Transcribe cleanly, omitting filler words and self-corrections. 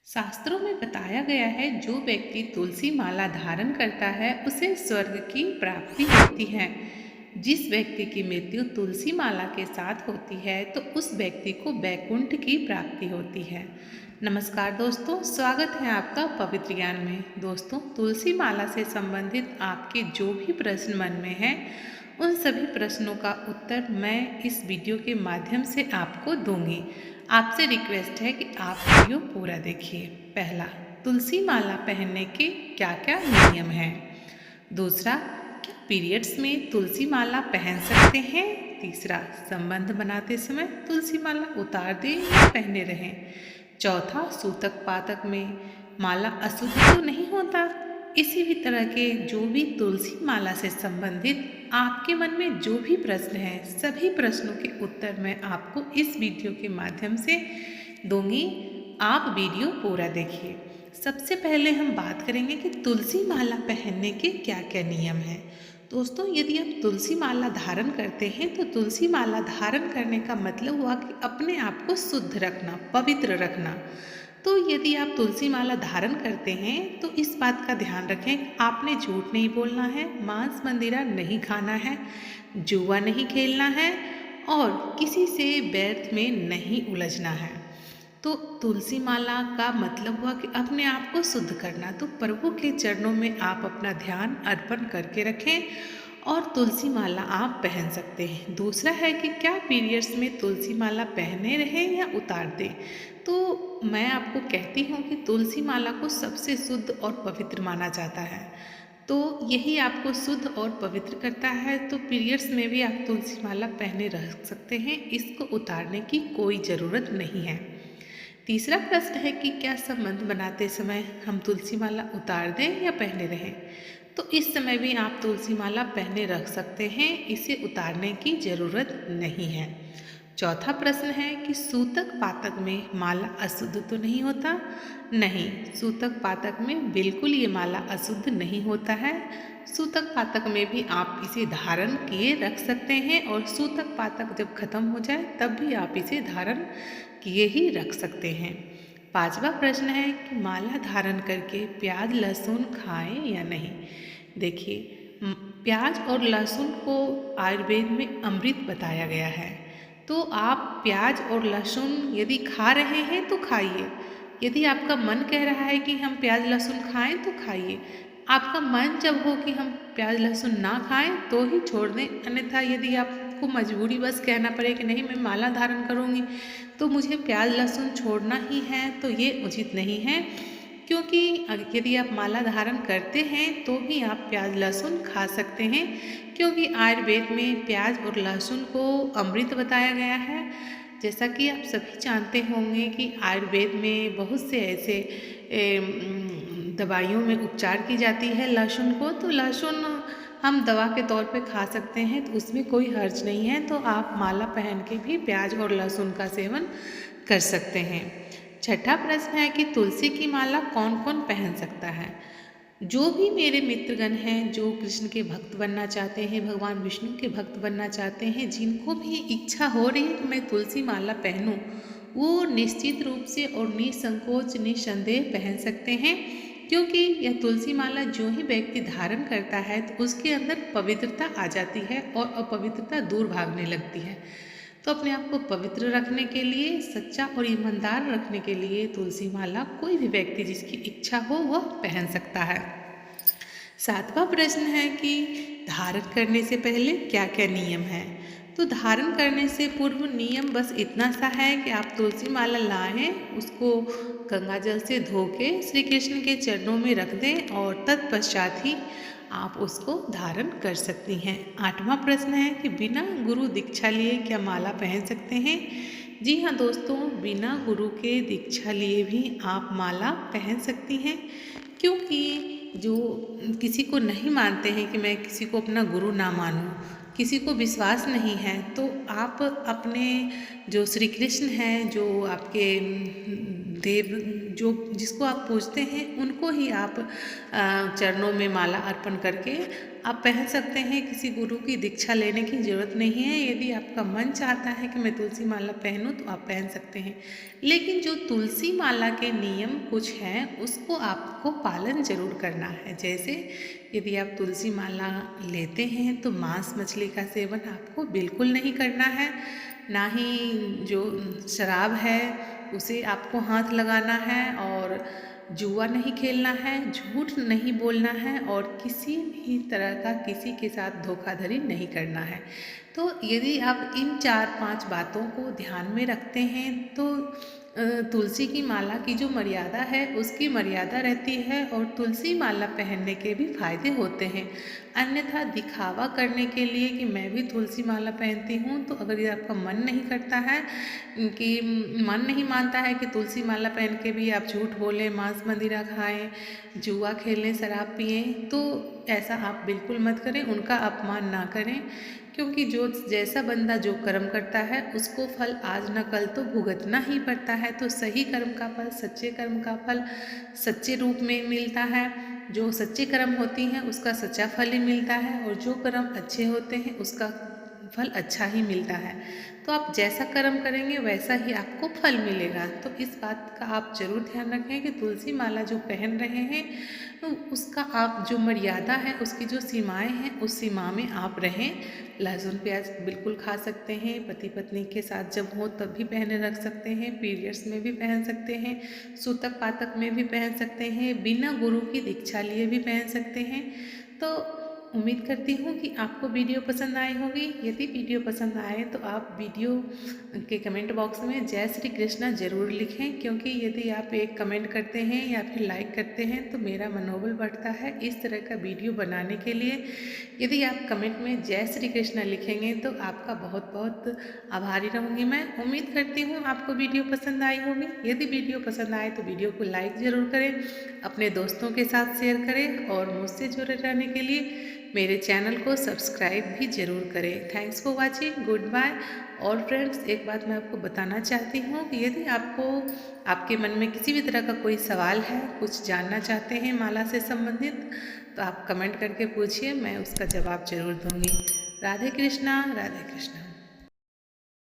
शास्त्रों में बताया गया है जो व्यक्ति तुलसी माला धारण करता है उसे स्वर्ग की प्राप्ति होती है। जिस व्यक्ति की मृत्यु तुलसी माला के साथ होती है तो उस व्यक्ति को वैकुंठ की प्राप्ति होती है। नमस्कार दोस्तों, स्वागत है आपका पवित्र ज्ञान में। दोस्तों, तुलसी माला से संबंधित आपके जो भी प्रश्न मन में हैं उन सभी प्रश्नों का उत्तर मैं इस वीडियो के माध्यम से आपको दूंगी। आपसे रिक्वेस्ट है कि आप वीडियो पूरा देखिए। पहला, तुलसी माला पहनने के क्या क्या नियम हैं। दूसरा, क्या पीरियड्स में तुलसी माला पहन सकते हैं। तीसरा, संबंध बनाते समय तुलसी माला उतार दें या पहने रहें। चौथा, सूतक पातक में माला अशुद्ध तो नहीं होता। इसी भी तरह के जो भी तुलसी माला से संबंधित आपके मन में जो भी प्रश्न हैं सभी प्रश्नों के उत्तर मैं आपको इस वीडियो के माध्यम से दूंगी। आप वीडियो पूरा देखिए। सबसे पहले हम बात करेंगे कि तुलसी माला पहनने के क्या क्या नियम हैं। दोस्तों, यदि आप तुलसी माला धारण करते हैं तो तुलसी माला धारण करने का मतलब हुआ कि अपने आप को शुद्ध रखना, पवित्र रखना। तो यदि आप तुलसी माला धारण करते हैं तो इस बात का ध्यान रखें, आपने झूठ नहीं बोलना है, मांस मंदिरा नहीं खाना है, जुआ नहीं खेलना है और किसी से व्यर्थ में नहीं उलझना है। तो तुलसी माला का मतलब हुआ कि अपने आप को शुद्ध करना। तो प्रभु के चरणों में आप अपना ध्यान अर्पण करके रखें और तुलसी माला आप पहन सकते हैं। दूसरा है कि क्या पीरियड्स में तुलसी माला पहने रहें या उतार दें। तो मैं आपको कहती हूँ कि तुलसी माला को सबसे शुद्ध और पवित्र माना जाता है। तो यही आपको शुद्ध और पवित्र करता है। तो पीरियड्स में भी आप तुलसी माला पहने रह सकते हैं, इसको उतारने की कोई ज़रूरत नहीं है। तीसरा प्रश्न है कि क्या संबंध बनाते समय हम तुलसी माला उतार दें या पहने रहें। तो इस समय भी आप तुलसी माला पहने रख सकते हैं, इसे उतारने की ज़रूरत नहीं है। चौथा प्रश्न है कि सूतक पातक में माला अशुद्ध तो नहीं होता। नहीं, सूतक पातक में बिल्कुल ये माला अशुद्ध नहीं होता है। सूतक पातक में भी आप इसे धारण किए रख सकते हैं और सूतक पातक जब खत्म हो जाए तब भी आप इसे धारण किए ही रख सकते हैं। पांचवा प्रश्न है कि माला धारण करके प्याज लहसुन खाएं या नहीं। देखिए, प्याज और लहसुन को आयुर्वेद में अमृत बताया गया है। तो आप प्याज और लहसुन यदि खा रहे हैं तो खाइए। यदि आपका मन कह रहा है कि हम प्याज लहसुन खाएं तो खाइए। आपका मन जब हो कि हम प्याज लहसुन ना खाएं तो ही छोड़ दें। अन्यथा यदि आपको मजबूरी बस कहना पड़े कि नहीं मैं माला धारण करूँगी तो मुझे प्याज लहसुन छोड़ना ही है, तो ये उचित नहीं है। क्योंकि यदि आप माला धारण करते हैं तो भी आप प्याज लहसुन खा सकते हैं, क्योंकि आयुर्वेद में प्याज और लहसुन को अमृत बताया गया है। जैसा कि आप सभी जानते होंगे कि आयुर्वेद में बहुत से ऐसे दवाइयों में उपचार की जाती है लहसुन को। तो लहसुन हम दवा के तौर पे खा सकते हैं, तो उसमें कोई हर्ज नहीं है। तो आप माला पहन के भी प्याज और लहसुन का सेवन कर सकते हैं। छठा प्रश्न है कि तुलसी की माला कौन कौन पहन सकता है। जो भी मेरे मित्रगण हैं जो कृष्ण के भक्त बनना चाहते हैं, भगवान विष्णु के भक्त बनना चाहते हैं, जिनको भी इच्छा हो रही है कि मैं तुलसी माला पहनूं, वो निश्चित रूप से और निसंकोच निसंदेह पहन सकते हैं। क्योंकि यह तुलसी माला जो ही व्यक्ति धारण करता है तो उसके अंदर पवित्रता आ जाती है और अपवित्रता दूर भागने लगती है। तो अपने आप को पवित्र रखने के लिए, सच्चा और ईमानदार रखने के लिए तुलसी माला कोई भी व्यक्ति जिसकी इच्छा हो वह पहन सकता है। सातवां प्रश्न है कि धारण करने से पहले क्या क्या नियम है। तो धारण करने से पूर्व नियम बस इतना सा है कि आप तुलसी माला लाएं, उसको गंगा जल से धो के श्री कृष्ण के चरणों में रख दें और तत्पश्चात ही आप उसको धारण कर सकती हैं। आठवां प्रश्न है कि बिना गुरु दीक्षा लिए क्या माला पहन सकते हैं। जी हाँ दोस्तों, बिना गुरु के दीक्षा लिए भी आप माला पहन सकती हैं। क्योंकि जो किसी को नहीं मानते हैं कि मैं किसी को अपना गुरु ना मानूं, किसी को विश्वास नहीं है, तो आप अपने जो श्री कृष्ण हैं, जो आपके देव जो जिसको आप पूजते हैं उनको ही आप चरणों में माला अर्पण करके आप पहन सकते हैं। किसी गुरु की दीक्षा लेने की ज़रूरत नहीं है। यदि आपका मन चाहता है कि मैं तुलसी माला पहनूं तो आप पहन सकते हैं, लेकिन जो तुलसी माला के नियम कुछ हैं उसको आपको पालन ज़रूर करना है। जैसे यदि आप तुलसी माला लेते हैं तो मांस मछली का सेवन आपको बिल्कुल नहीं करना है, ना ही जो शराब है उसे आपको हाथ लगाना है, और जुआ नहीं खेलना है, झूठ नहीं बोलना है, और किसी भी तरह का किसी के साथ धोखाधड़ी नहीं करना है। तो यदि आप इन 4-5 बातों को ध्यान में रखते हैं तो तुलसी की माला की जो मर्यादा है उसकी मर्यादा रहती है, और तुलसी माला पहनने के भी फायदे होते हैं। अन्यथा दिखावा करने के लिए कि मैं भी तुलसी माला पहनती हूँ, तो अगर ये आपका मन नहीं करता है कि मन नहीं मानता है कि तुलसी माला पहन के भी आप झूठ बोलें, मांस मदिरा खाएं, जुआ खेलें, शराब पिएं, तो ऐसा आप बिल्कुल मत करें, उनका अपमान ना करें। क्योंकि जो जैसा बंदा जो कर्म करता है उसको फल आज न कल तो भुगतना ही पड़ता है। तो सही कर्म का फल, सच्चे कर्म का फल सच्चे रूप में मिलता है। जो सच्चे कर्म होती हैं उसका सच्चा फल ही मिलता है, और जो कर्म अच्छे होते हैं उसका फल अच्छा ही मिलता है। तो आप जैसा कर्म करेंगे वैसा ही आपको फल मिलेगा। तो इस बात का आप ज़रूर ध्यान रखें कि तुलसी माला जो पहन रहे हैं तो उसका आप जो मर्यादा है, उसकी जो सीमाएं हैं, उस सीमा में आप रहें। लहसुन प्याज बिल्कुल खा सकते हैं, पति पत्नी के साथ जब हो तब भी पहने रख सकते हैं, पीरियड्स में भी पहन सकते हैं, सूतक पातक में भी पहन सकते हैं, बिना गुरु की दीक्षा लिए भी पहन सकते हैं। तो उम्मीद करती हूँ कि आपको वीडियो पसंद आई होगी। यदि वीडियो पसंद आए तो आप वीडियो के कमेंट बॉक्स में जय श्री कृष्णा ज़रूर लिखें, क्योंकि यदि आप एक कमेंट करते हैं या फिर लाइक करते हैं तो मेरा मनोबल बढ़ता है इस तरह का वीडियो बनाने के लिए। यदि आप कमेंट में जय श्री कृष्णा लिखेंगे तो आपका बहुत बहुत आभारी रहूँगी मैं। उम्मीद करती हूँ आपको वीडियो पसंद आई होगी। यदि वीडियो पसंद आए तो वीडियो को लाइक ज़रूर करें, अपने दोस्तों के साथ शेयर करें, और मुझसे जुड़े रहने के लिए मेरे चैनल को सब्सक्राइब भी ज़रूर करें। Thanks for watching, good bye. और फ्रेंड्स, एक बात मैं आपको बताना चाहती हूँ कि यदि आपको आपके मन में किसी भी तरह का कोई सवाल है, कुछ जानना चाहते हैं माला से संबंधित, तो आप कमेंट करके पूछिए, मैं उसका जवाब ज़रूर दूँगी। राधे कृष्णा, राधे कृष्णा।